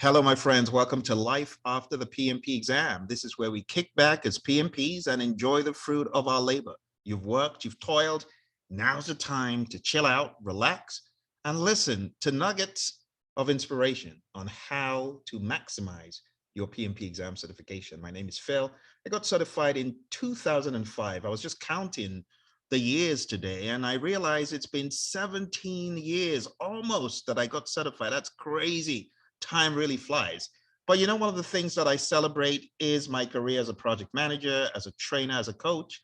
Hello, my friends. Welcome to Life After the PMP exam. This is where we kick back as PMPs and enjoy the fruit of our labor. You've worked, you've toiled. Now's the time to chill out, relax, and listen to nuggets of inspiration on how to maximize your PMP exam certification. My name is Phil. I got certified in 2005. I was just counting the years today, and I realized it's been 17 years almost that I got certified. That's crazy. Time really flies. But you know, one of the things that I celebrate is my career as a project manager, as a trainer, as a coach.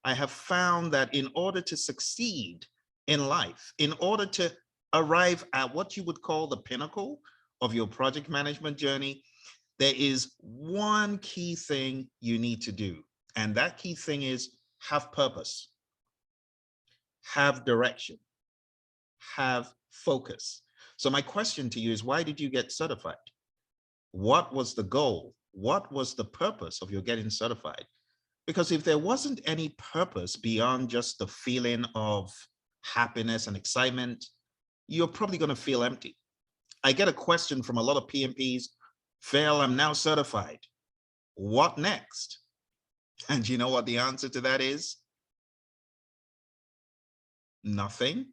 I have found that in order to succeed in life, in order to arrive at what you would call the pinnacle of your project management journey, there is one key thing you need to do. And that key thing is have purpose, have direction, have focus. So my question to you is, why did you get certified? What was the goal? What was the purpose of your getting certified? Because if there wasn't any purpose beyond just the feeling of happiness and excitement, you're probably going to feel empty. I get a question from a lot of PMPs, Phil, I'm now certified. What next? And you know what the answer to that is? Nothing.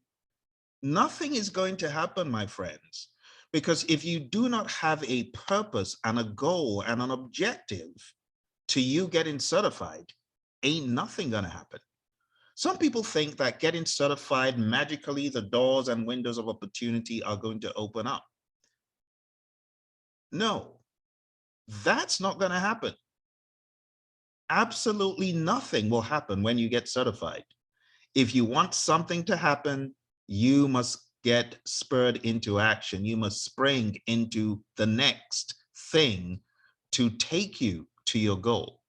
Nothing is going to happen, my friends, because if you do not have a purpose and a goal and an objective to you getting certified, ain't nothing going to happen. Some people think that getting certified, magically the doors and windows of opportunity are going to open up. No, that's not going to happen. Absolutely nothing will happen when you get certified. If you want something to happen, you must get spurred into action. You must spring into the next thing to take you to your goal.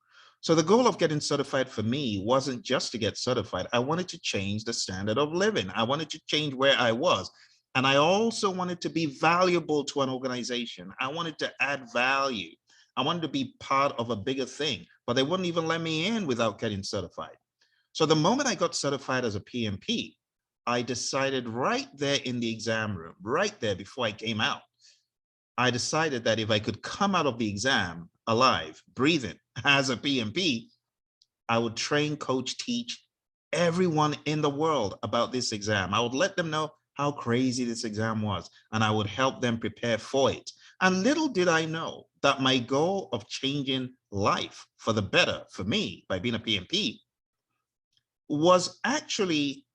So the goal of getting certified for me wasn't just to get certified. I wanted to change the standard of living. I wanted to change where I was. And I also wanted to be valuable to an organization. I wanted to add value. I wanted to be part of a bigger thing, but they wouldn't even let me in without getting certified. So the moment I got certified as a PMP, I decided right there in the exam room, right there before I came out, I decided that if I could come out of the exam alive, breathing as a PMP, I would train, coach, teach everyone in the world about this exam. I would let them know how crazy this exam was, and I would help them prepare for it. And little did I know that my goal of changing life for the better for me by being a PMP was actually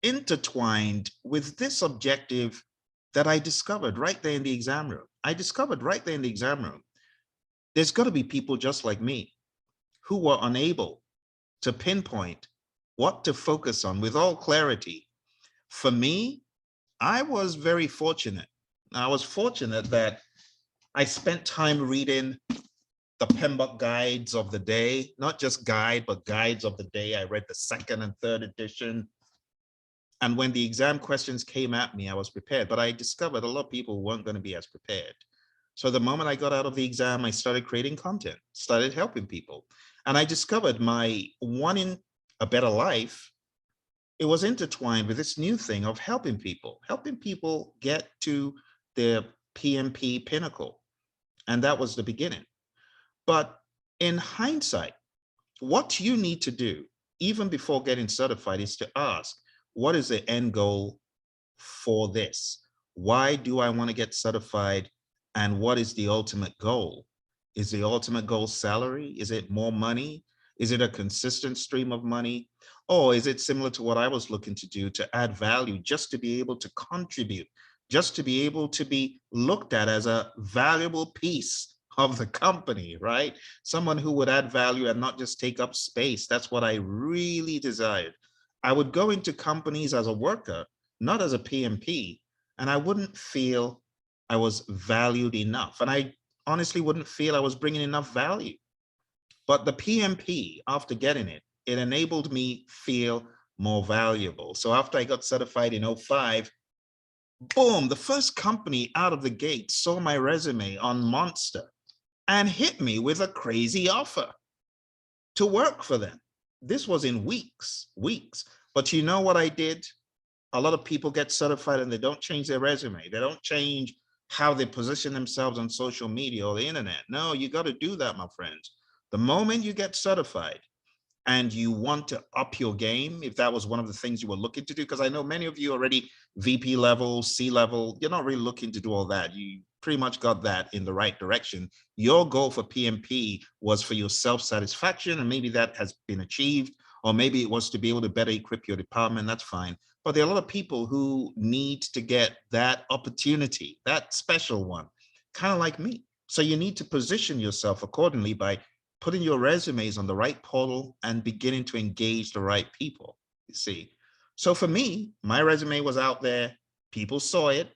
intertwined with this objective that I discovered right there in the exam room. I discovered right there in the exam room, there's got to be people just like me who were unable to pinpoint what to focus on with all clarity. For me, I was very fortunate. I was fortunate that I spent time reading the PMBOK guides of the day, not just guide, but guides of the day. I read the second and third edition. And when the exam questions came at me, I was prepared, but I discovered a lot of people weren't going to be as prepared. So the moment I got out of the exam, I started creating content, started helping people. And I discovered my wanting a better life, it was intertwined with this new thing of helping people get to their PMP pinnacle. And that was the beginning. But in hindsight, what you need to do, even before getting certified, is to ask, what is the end goal for this? Why do I want to get certified? And what is the ultimate goal? Is the ultimate goal salary? Is it more money? Is it a consistent stream of money? Or is it similar to what I was looking to do, to add value, just to be able to contribute, just to be able to be looked at as a valuable piece of the company, right? Someone who would add value and not just take up space. That's what I really desired. I would go into companies as a worker, not as a PMP, and I wouldn't feel I was valued enough. And I honestly wouldn't feel I was bringing enough value. But the PMP, after getting it, it enabled me feel more valuable. So after I got certified in 2005, boom, the first company out of the gate saw my resume on Monster and hit me with a crazy offer to work for them. This was in weeks. But you know what I did? A lot of people get certified and they don't change their resume. They don't change how they position themselves on social media or the internet. No, you got to do that, my friends. The moment you get certified and you want to up your game, if that was one of the things you were looking to do, because I know many of you already VP level, C level, you're not really looking to do all that. You pretty much got that in the right direction. Your goal for PMP was for your self-satisfaction, and maybe that has been achieved, or maybe it was to be able to better equip your department. That's fine. But there are a lot of people who need to get that opportunity, that special one, kind of like me. So you need to position yourself accordingly by putting your resumes on the right portal and beginning to engage the right people, you see. So for me, my resume was out there. People saw it.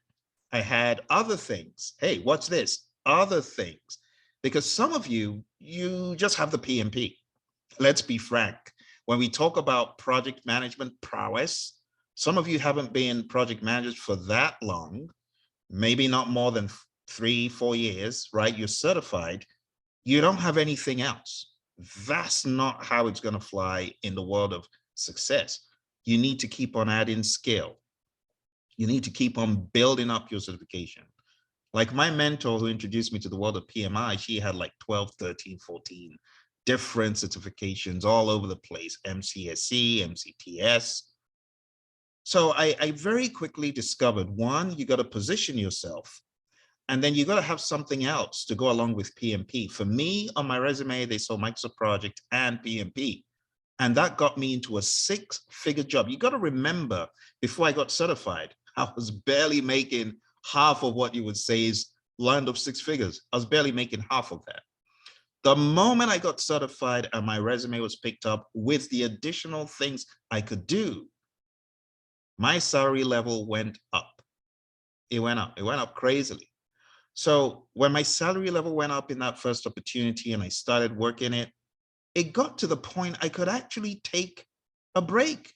I had other things. Hey, what's this? Other things. Because some of you, you just have the PMP. Let's be frank. When we talk about project management prowess, some of you haven't been project managers for that long, maybe not more than 3-4 years, right? You're certified. You don't have anything else. That's not how it's going to fly in the world of success. You need to keep on adding skill. You need to keep on building up your certification. Like my mentor who introduced me to the world of PMI, she had like 12, 13, 14 different certifications all over the place, MCSE, MCTS. So I very quickly discovered, one, you got to position yourself, and then you got to have something else to go along with PMP. For me, on my resume, they saw Microsoft Project and PMP. And that got me into a 6-figure job. You got to remember, before I got certified, I was barely making half of what you would say is land of 6 figures. I was barely making half of that. The moment I got certified and my resume was picked up with the additional things I could do, my salary level went up. It went up. It went up crazily. So when my salary level went up in that first opportunity and I started working it, it got to the point I could actually take a break,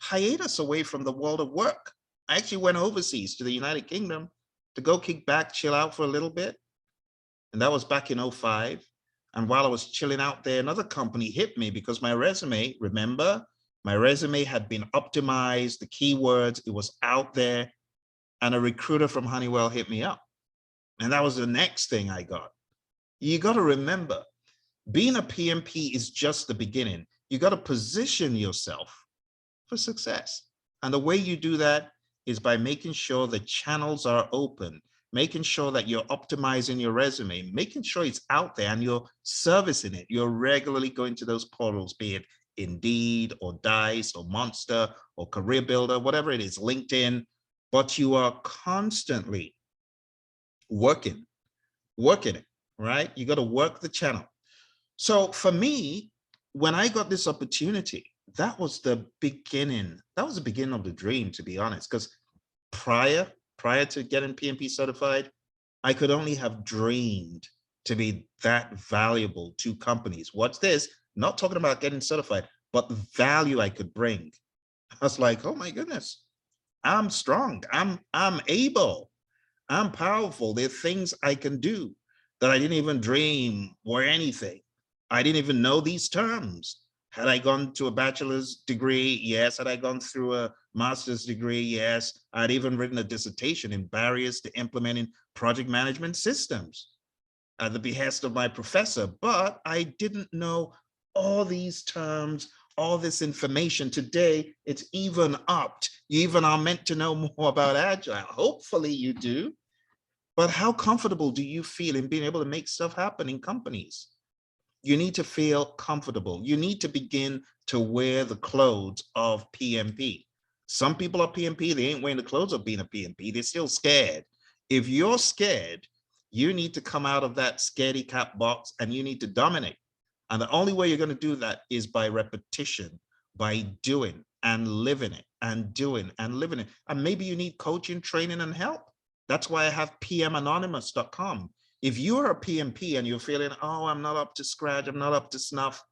hiatus away from the world of work. I actually went overseas to the United Kingdom to go kick back, chill out for a little bit. And that was back in 2005. And while I was chilling out there, another company hit me because my resume, remember, my resume had been optimized, the keywords, it was out there. And a recruiter from Honeywell hit me up. And that was the next thing I got. You got to remember, being a PMP is just the beginning. You got to position yourself for success. And the way you do that is by making sure the channels are open, making sure that you're optimizing your resume, making sure it's out there and you're servicing it. You're regularly going to those portals, be it Indeed or Dice or Monster or Career Builder, whatever it is, LinkedIn, but you are constantly working it, right? You got to work the channel. So for me, when I got this opportunity, that was the beginning. That was the beginning of the dream, to be honest, because prior to getting PMP certified, I could only have dreamed to be that valuable to companies. What's this? Not talking about getting certified, but the value I could bring. I was like, oh my goodness, I'm strong. I'm able. I'm powerful. There are things I can do that I didn't even dream were anything. I didn't even know these terms. Had I gone to a bachelor's degree? Yes. Had I gone through a master's degree? Yes. I'd even written a dissertation in barriers to implementing project management systems at the behest of my professor, but I didn't know all these terms, all this information. Today, it's even upped. You even are meant to know more about Agile. Hopefully you do. But how comfortable do you feel in being able to make stuff happen in companies? You need to feel comfortable. You need to begin to wear the clothes of PMP. Some people are PMP, they ain't wearing the clothes of being a PMP. They're still scared. If you're scared, you need to come out of that scaredy cat box and you need to dominate. And the only way you're going to do that is by repetition, by doing and living it and doing and living it. And maybe you need coaching, training, and help. That's why I have pmanonymous.com. If you're a PMP and you're feeling, oh, I'm not up to scratch, I'm not up to snuff,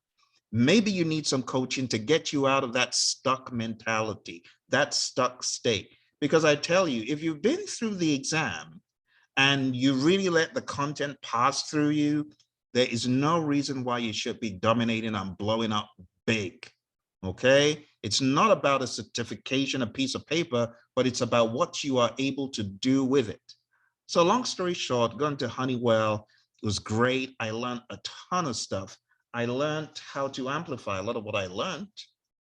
maybe you need some coaching to get you out of that stuck mentality, that stuck state. Because I tell you, if you've been through the exam and you really let the content pass through you, there is no reason why you should be dominating and blowing up big. Okay? It's not about a certification, a piece of paper, but it's about what you are able to do with it. So long story short, going to Honeywell was great. I learned a ton of stuff. I learned how to amplify a lot of what I learned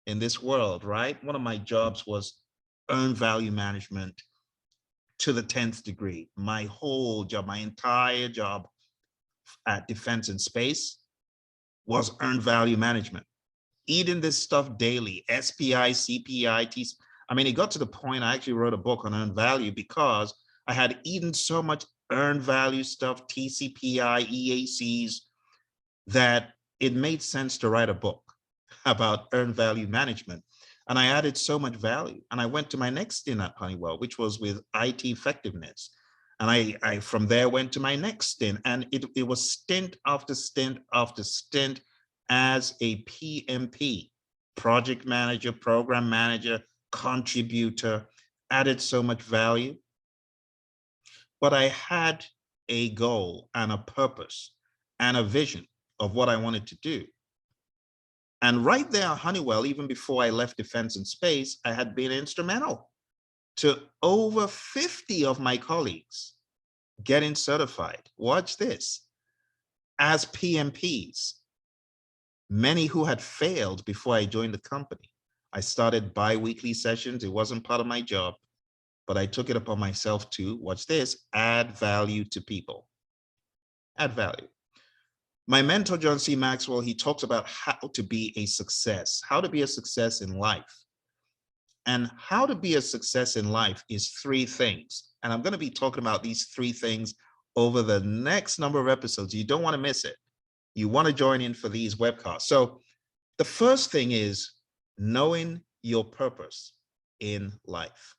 in this world, right? One of my jobs was earned value management to the 10th degree. My whole job, my entire job at Defense and Space was earned value management. Eating this stuff daily, SPI, CPI, TC. I mean, it got to the point I actually wrote a book on earned value because I had eaten so much earned value stuff, TCPI, EACs, that it made sense to write a book about earned value management. And I added so much value. And I went to my next stint at Honeywell, which was with IT effectiveness. And I from there went to my next stint. And it was stint after stint after stint as a PMP, project manager, program manager, contributor, added so much value. But I had a goal and a purpose and a vision of what I wanted to do. And right there at Honeywell, even before I left Defense and Space, I had been instrumental to over 50 of my colleagues getting certified. Watch this, as PMPs, many who had failed before I joined the company. I started bi-weekly sessions. It wasn't part of my job, but I took it upon myself to, watch this, add value to people. Add value. My mentor, John C. Maxwell, he talks about how to be a success, how to be a success in life. And how to be a success in life is three things. And I'm going to be talking about these three things over the next number of episodes. You don't want to miss it. You want to join in for these webcasts. So the first thing is knowing your purpose in life.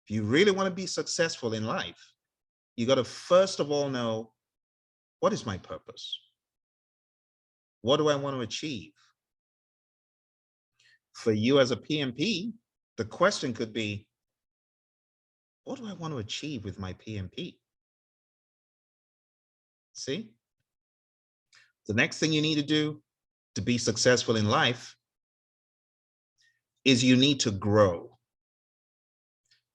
If you really want to be successful in life, you got to first of all know, what is my purpose? What do I want to achieve? For you as a PMP, the question could be, what do I want to achieve with my PMP? See? The next thing you need to do to be successful in life is you need to grow.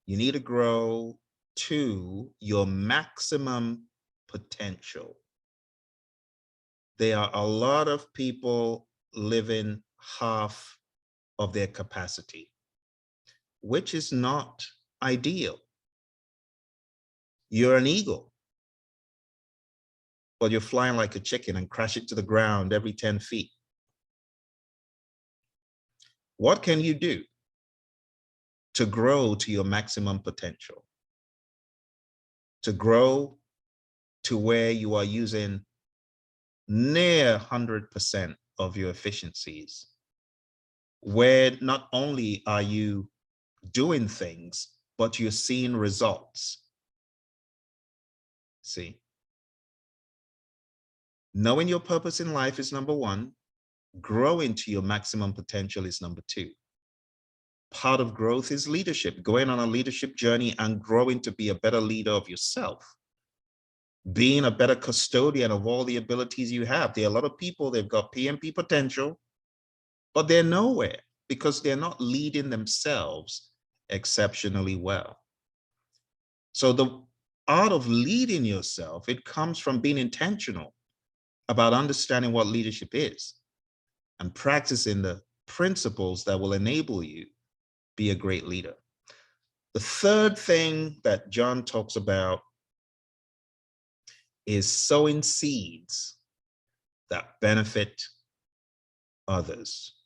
You need to grow to your maximum potential. There are a lot of people living half of their capacity, which is not ideal. You're an eagle, but you're flying like a chicken and crash it to the ground every 10 feet. What can you do to grow to your maximum potential? To grow to where you are using near 100% of your efficiencies, where not only are you doing things, but you're seeing results. See? Knowing your purpose in life is number one. Growing to your maximum potential is number two. Part of growth is leadership, going on a leadership journey and growing to be a better leader of yourself, being a better custodian of all the abilities you have. There are a lot of people, they've got PMP potential, but they're nowhere because they're not leading themselves exceptionally well. So the art of leading yourself, it comes from being intentional about understanding what leadership is and practicing the principles that will enable you be a great leader. The third thing that John talks about is sowing seeds that benefit others.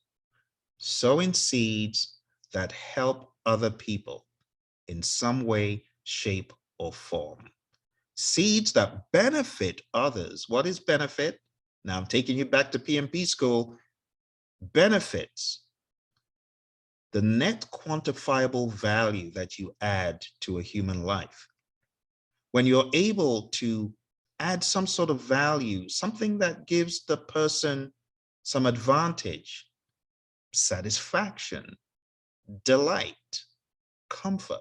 Sowing seeds that help other people in some way, shape, or form. Seeds that benefit others. What is benefit? Now I'm taking you back to PMP school. Benefits, the net quantifiable value that you add to a human life. When you're able to add some sort of value, something that gives the person some advantage, satisfaction, delight, comfort.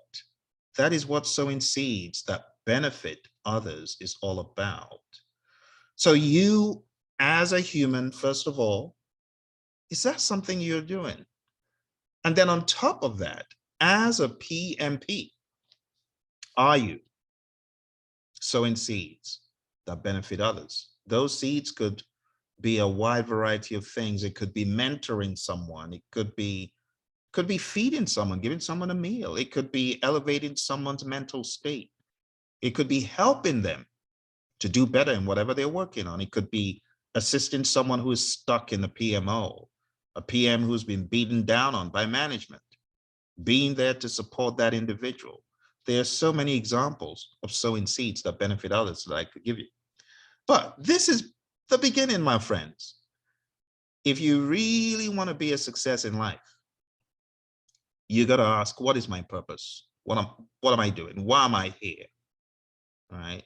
That is what sowing seeds that benefit others is all about. So you, as a human, first of all, is that something you're doing? And then on top of that, as a PMP, are you? sowing seeds that benefit others. Those seeds could be a wide variety of things. It could be mentoring someone. It could be feeding someone, giving someone a meal. It could be elevating someone's mental state. It could be helping them to do better in whatever they're working on. It could be assisting someone who is stuck in the PMO, a PM who's been beaten down on by management, being there to support that individual. There are so many examples of sowing seeds that benefit others that I could give you. But this is the beginning, my friends. If you really want to be a success in life, you got to ask, what is my purpose? What am I doing? Why am I here? All right.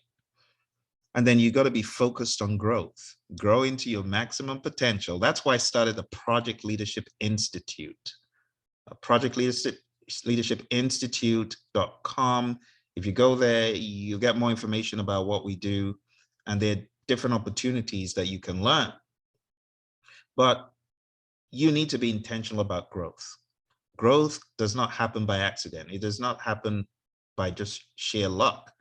And then you got to be focused on growth, grow into your maximum potential. That's why I started the Project Leadership Institute. Project Leadership Institute.com. If you go there, you get more information about what we do, and there are different opportunities that you can learn. But you need to be intentional about growth. Growth does not happen by accident. It does not happen by just sheer luck.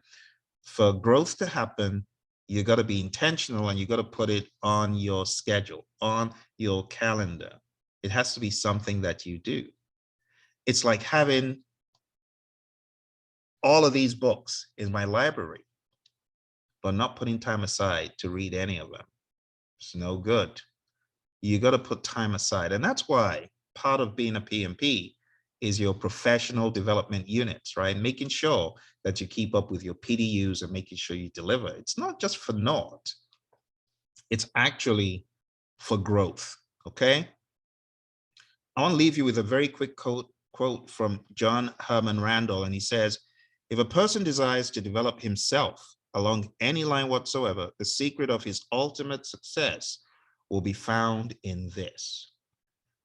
For growth to happen, you got to be intentional, and you got to put it on your schedule, on your calendar. It has to be something that you do. It's like having all of these books in my library, but not putting time aside to read any of them. It's no good. You got to put time aside. And that's why part of being a PMP is your professional development units, right? Making sure that you keep up with your PDUs and making sure you deliver. It's not just for naught. It's actually for growth, okay? I want to leave you with a very quick quote from John Herman Randall, and he says, if a person desires to develop himself along any line whatsoever, the secret of his ultimate success will be found in this,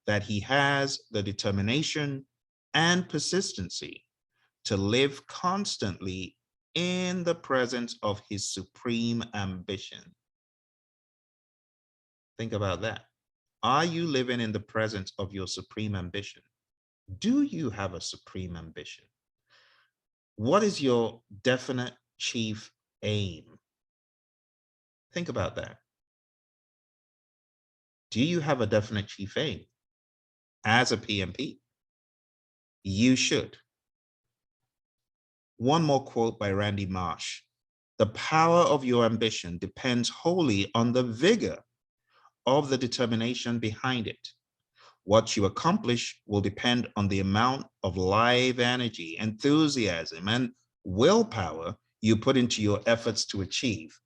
that he has the determination and persistency to live constantly in the presence of his supreme ambition. Think about that. Are you living in the presence of your supreme ambition? Do you have a supreme ambition? What is your definite chief aim? Think about that. Do you have a definite chief aim? As a PMP, you should. One more quote by Randy Marsh. The power of your ambition depends wholly on the vigor of the determination behind it. What you accomplish will depend on the amount of live energy, enthusiasm, and willpower you put into your efforts to achieve.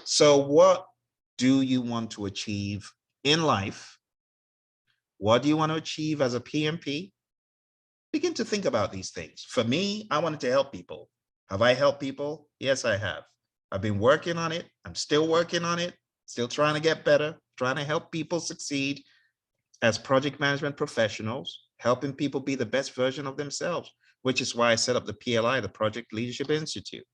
So what do you want to achieve in life? What do you want to achieve as a PMP? Begin to think about these things. For me, I wanted to help people. Have I helped people? Yes, I have. I've been working on it. I'm still working on it, still trying to get better, trying to help people succeed as project management professionals, helping people be the best version of themselves, which is why I set up the PLI, the Project Leadership Institute.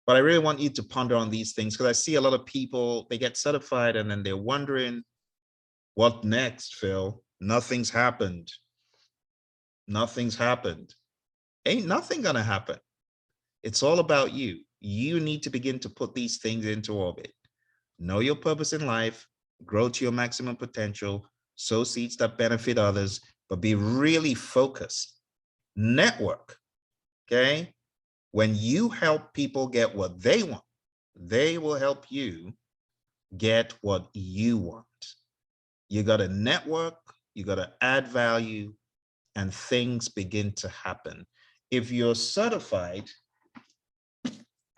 But I really want you to ponder on these things, because I see a lot of people, they get certified and then they're wondering, what next, Phil? Nothing's happened. Nothing's happened. Ain't nothing gonna happen. It's all about you. You need to begin to put these things into orbit. Know your purpose in life, grow to your maximum potential, sow seeds that benefit others, but be really focused. Network, okay? When you help people get what they want, they will help you get what you want. You got to network, you got to add value, and things begin to happen. If you're certified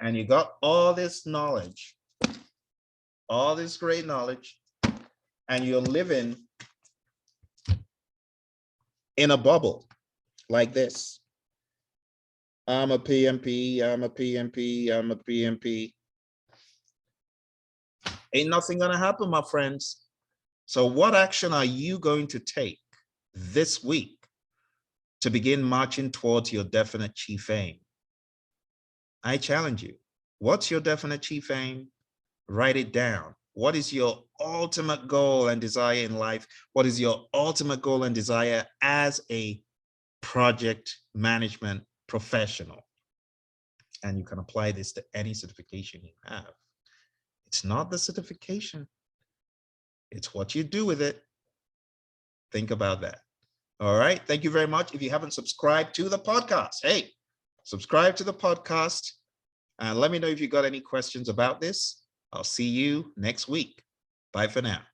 and you got all this knowledge, all this great knowledge, and you're living in a bubble like this, I'm a PMP, I'm a PMP, I'm a PMP. Ain't nothing gonna happen, my friends. So what action are you going to take this week to begin marching towards your definite chief aim? I challenge you. What's your definite chief aim? Write it down. What is your ultimate goal and desire in life? What is your ultimate goal and desire as a project management professional? and you can apply this to any certification you have. It's not the certification, it's what you do with it. Think about that. All right. Thank you very much. If you haven't subscribed to the podcast, hey, subscribe to the podcast and let me know if you got any questions about this. I'll see you next week. Bye for now.